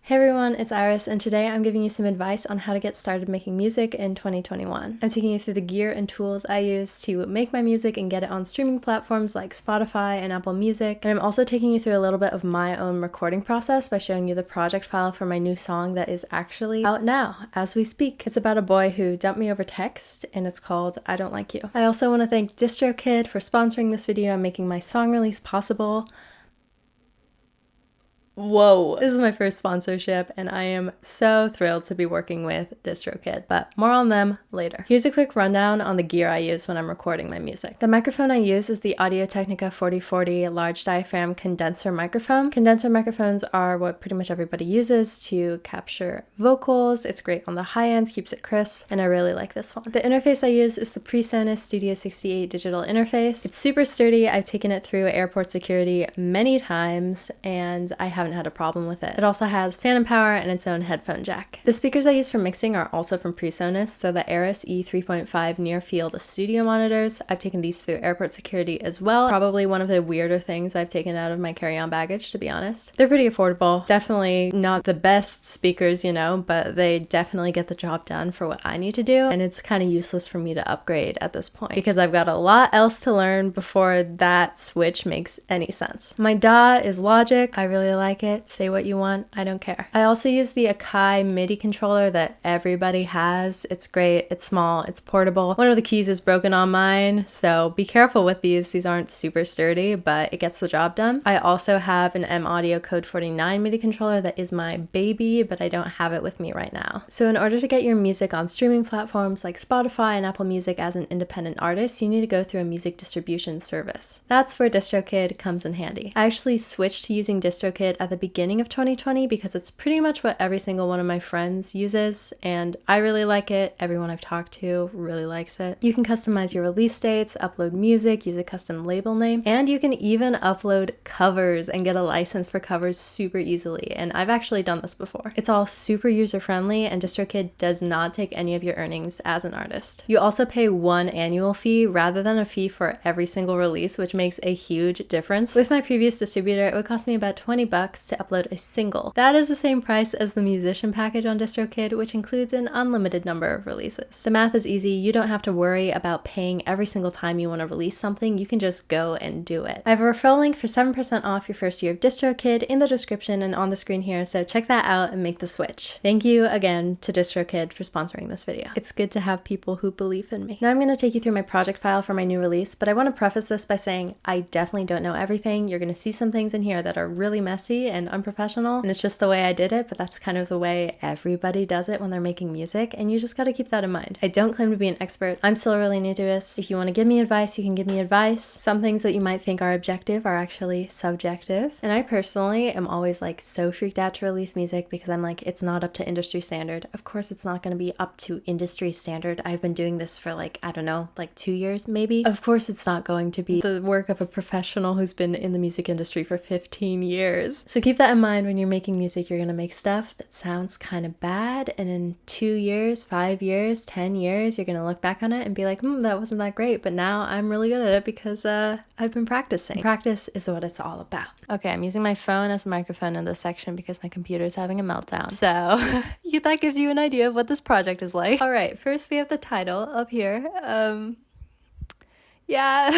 Hey everyone, it's Iris, and today I'm giving you some advice on how to get started making music in 2021. I'm taking you through the gear and tools I use to make my music and get it on streaming platforms like Spotify and Apple Music, and I'm also taking you through a little bit of my own recording process by showing you the project file for my new song that is actually out now, as we speak. It's about a boy who dumped me over text, and it's called I Don't Like You. I also want to thank DistroKid for sponsoring this video and making my song release possible. Whoa, this is my first sponsorship and I am so thrilled to be working with DistroKid, but more on them later. Here's a quick rundown on the gear I use when I'm recording my music. The microphone I use is the Audio-Technica 4040 large diaphragm condenser microphone. Condenser microphones are what pretty much everybody uses to capture vocals. It's great on the high ends, keeps it crisp, and I really like this one. The interface I use is the PreSonus Studio 68 digital interface. It's super sturdy. I've taken it through airport security many times and I haven't had a problem with it. It also has phantom power and its own headphone jack. The speakers I use for mixing are also from PreSonus. They're the Aris E3.5 near field studio monitors. I've taken these through airport security as well. Probably one of the weirder things I've taken out of my carry-on baggage, to be honest. They're pretty affordable. Definitely not the best speakers, you know, but they definitely get the job done for what I need to do. And it's kind of useless for me to upgrade at this point because I've got a lot else to learn before that switch makes any sense. My DAW is Logic. I really like it. Say what you want, I don't care. I also use the Akai MIDI controller that everybody has. It's great, it's small, it's portable. One of the keys is broken on mine, so be careful with these. These aren't super sturdy, but it gets the job done. I also have an M Audio Code 49 MIDI controller that is my baby, but I don't have it with me right now. So in order to get your music on streaming platforms like Spotify and Apple Music as an independent artist, you need to go through a music distribution service. That's where DistroKid comes in handy. I actually switched to using DistroKid at the beginning of 2020 because it's pretty much what every single one of my friends uses and I really like it. Everyone I've talked to really likes it. You can customize your release dates, upload music, use a custom label name, and you can even upload covers and get a license for covers super easily, and I've actually done this before. It's all super user-friendly and DistroKid does not take any of your earnings as an artist. You also pay one annual fee rather than a fee for every single release, which makes a huge difference. With my previous distributor, it would cost me about 20 bucks to upload a single. That is the same price as the musician package on DistroKid, which includes an unlimited number of releases. The math is easy. You don't have to worry about paying every single time you want to release something. You can just go and do it. I have a referral link for 7% off your first year of DistroKid in the description and on the screen here, so check that out and make the switch. Thank you again to DistroKid for sponsoring this video. It's good to have people who believe in me. Now I'm going to take you through my project file for my new release, but I want to preface this by saying I definitely don't know everything. You're going to see some things in here that are really messy and unprofessional, and it's just the way I did it, but that's kind of the way everybody does it when they're making music, and you just got to keep that in mind. I don't claim to be an expert. I'm still really new to this. If you want to give me advice, you can give me advice. Some things that you might think are objective are actually subjective, and I personally am always like so freaked out to release music because I'm like, it's not up to industry standard. Of course it's not going to be up to industry standard. I've been doing this for like, I don't know, like 2 years maybe. Of course it's not going to be the work of a professional who's been in the music industry for 15 years. So keep that in mind when you're making music. You're gonna make stuff that sounds kind of bad, and in 2 years, 5 years, 10 years, you're gonna look back on it and be like, that wasn't that great, but now I'm really good at it because I've been practicing. Practice is what it's all about. Okay, I'm using my phone as a microphone in this section because my computer's having a meltdown. So that gives you an idea of what this project is like. All right, first we have the title up here. Yeah,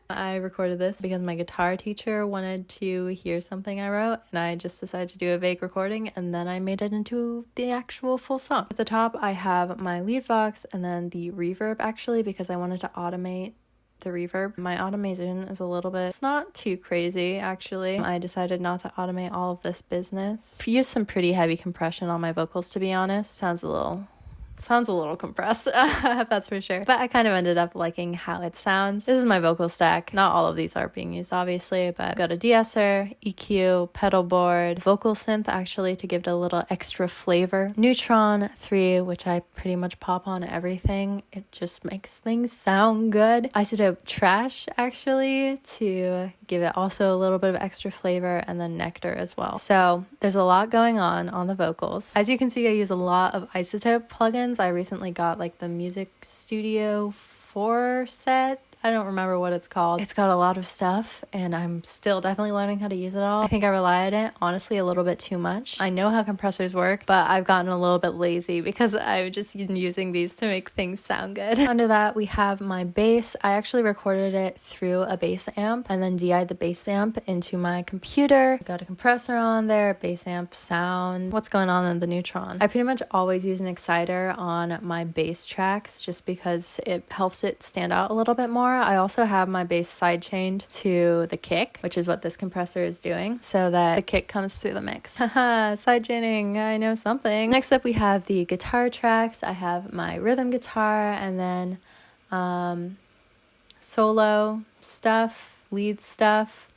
I recorded this because my guitar teacher wanted to hear something I wrote, and I just decided to do a vague recording, and then I made it into the actual full song. At the top, I have my lead vox and then the reverb, actually, because I wanted to automate the reverb. My automation is a little bit, it's not too crazy, actually. I decided not to automate all of this business. Use some pretty heavy compression on my vocals, to be honest. Sounds a little compressed, that's for sure. But I kind of ended up liking how it sounds. This is my vocal stack. Not all of these are being used, obviously, but I've got a de-esser, EQ, pedal board, vocal synth, actually, to give it a little extra flavor. Neutron 3, which I pretty much pop on everything. It just makes things sound good. Isotope Trash, actually, to give it also a little bit of extra flavor, and then Nectar as well. So there's a lot going on the vocals. As you can see, I use a lot of Isotope plugins. I recently got like the Music Studio 4 set, I don't remember what it's called. It's got a lot of stuff and I'm still definitely learning how to use it all. I think I rely on it, honestly, a little bit too much. I know how compressors work, but I've gotten a little bit lazy because I've just been using these to make things sound good. Under that, we have my bass. I actually recorded it through a bass amp and then DI'd the bass amp into my computer. Got a compressor on there, bass amp, sound. What's going on in the neutron? I pretty much always use an exciter on my bass tracks just because it helps it stand out a little bit more. I also have my bass sidechained to the kick, which is what this compressor is doing, so that the kick comes through the mix. Haha, sidechaining, I know something. Next up we have the guitar tracks. I have my rhythm guitar and then solo stuff, lead stuff,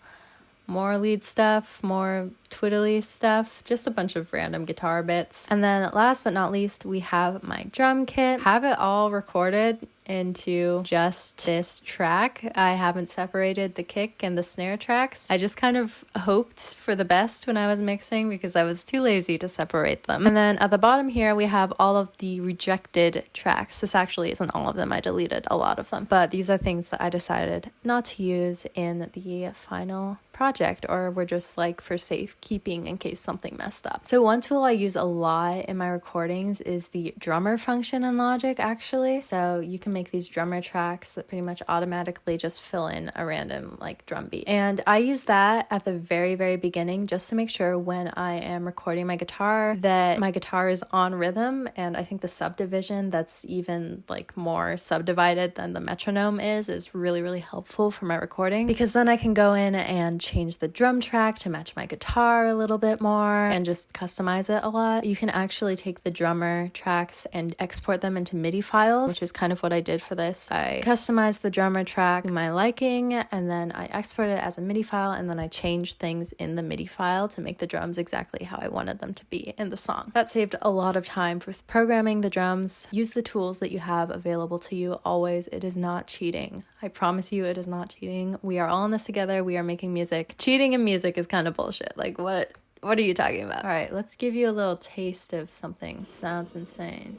more lead stuff, more twiddly stuff, just a bunch of random guitar bits. And then last but not least, we have my drum kit. Have it all recorded into just this track. I haven't separated the kick and the snare tracks. I just kind of hoped for the best when I was mixing because I was too lazy to separate them. And then at the bottom here, we have all of the rejected tracks. This actually isn't all of them. I deleted a lot of them, but these are things that I decided not to use in the final project, or were just like for safekeeping in case something messed up. So one tool I use a lot in my recordings is the drummer function in Logic, actually. So you can make these drummer tracks that pretty much automatically just fill in a random like drum beat. And I use that at the very, very beginning just to make sure when I am recording my guitar that my guitar is on rhythm. And I think the subdivision that's even like more subdivided than the metronome is really, really helpful for my recording, because then I can go in and change the drum track to match my guitar a little bit more and just customize it a lot. You can actually take the drummer tracks and export them into MIDI files, which is kind of what I did for this. I customized the drummer track to my liking and then I exported it as a MIDI file, and then I changed things in the MIDI file to make the drums exactly how I wanted them to be in the song. That saved a lot of time for programming the drums. Use the tools that you have available to you always. It is not cheating. I promise you it is not cheating. We are all in this together. We are making music. Cheating in music is kind of bullshit. Like what are you talking about? All right, let's give you a little taste of something. Sounds insane.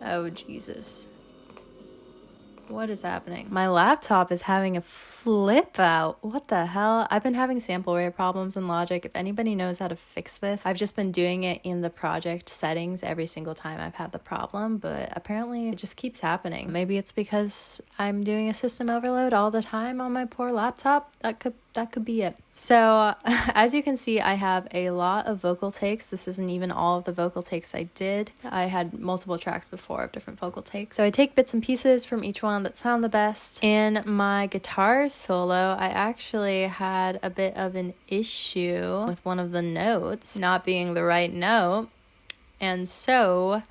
Oh, Jesus. What is happening? My laptop is having a flip out. What the hell? I've been having sample rate problems in Logic. If anybody knows how to fix this, I've just been doing it in the project settings every single time I've had the problem, but apparently it just keeps happening. Maybe it's because I'm doing a system overload all the time on my poor laptop. That could be it. So as you can see, I have a lot of vocal takes. This isn't even all of the vocal takes I did. I had multiple tracks before of different vocal takes. So I take bits and pieces from each one that sound the best. In my guitar solo, I actually had a bit of an issue with one of the notes not being the right note. And so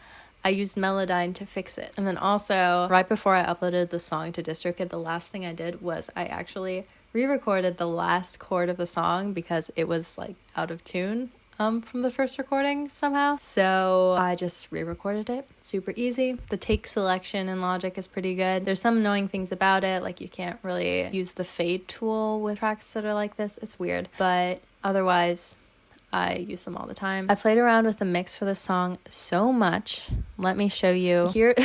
I used Melodyne to fix it. And then also, right before I uploaded the song to DistroKid, the last thing I did was I actually re-recorded the last chord of the song because it was like out of tune from the first recording somehow. So I just re-recorded it. Super easy. The take selection in Logic is pretty good. There's some annoying things about it, like you can't really use the fade tool with tracks that are like this. It's weird, but otherwise I use them all the time. I played around with the mix for this song so much. Let me show you here.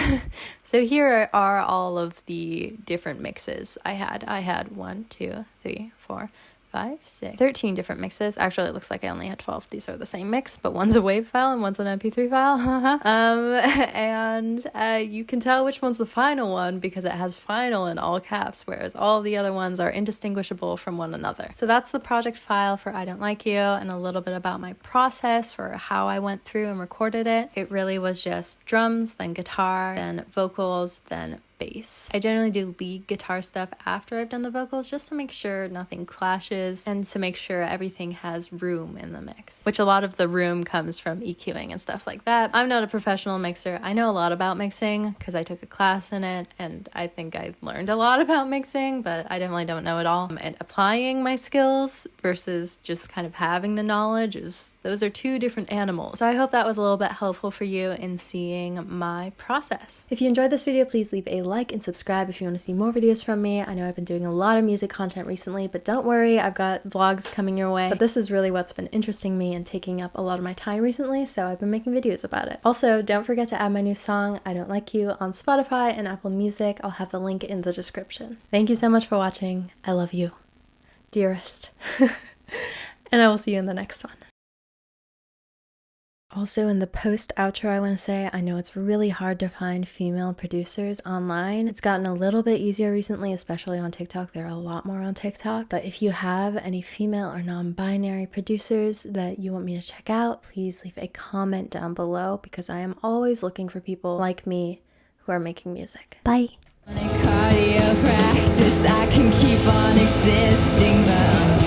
So here are all of the different mixes I had. I had 1, 2, 3, 4, 5, 6, 13 different mixes. Actually, it looks like I only had 12. These are the same mix, but one's a WAV file and one's an MP3 file. And you can tell which one's the final one because it has final in all caps, whereas all the other ones are indistinguishable from one another. So that's the project file for I Don't Like You, and a little bit about my process for how I went through and recorded it. It really was just drums, then guitar, then vocals, then bass. I generally do lead guitar stuff after I've done the vocals just to make sure nothing clashes and to make sure everything has room in the mix, which a lot of the room comes from EQing and stuff like that. I'm not a professional mixer. I know a lot about mixing because I took a class in it and I think I learned a lot about mixing, but I definitely don't know it all. And applying my skills versus just kind of having the knowledge those are two different animals. So I hope that was a little bit helpful for you in seeing my process. If you enjoyed this video, please leave a like and subscribe if you want to see more videos from me. I know I've been doing a lot of music content recently, but don't worry, I've got vlogs coming your way. But this is really what's been interesting me and taking up a lot of my time recently, so I've been making videos about it. Also, don't forget to add my new song, I Don't Like You, on Spotify and Apple Music. I'll have the link in the description. Thank you so much for watching. I love you, dearest. And I will see you in the next one. Also, in the post outro, I want to say, I know it's really hard to find female producers online. It's gotten a little bit easier recently, especially on TikTok. There are a lot more on TikTok. But if you have any female or non-binary producers that you want me to check out, please leave a comment down below, because I am always looking for people like me who are making music. Bye! Cardio practice, I can keep on existing, but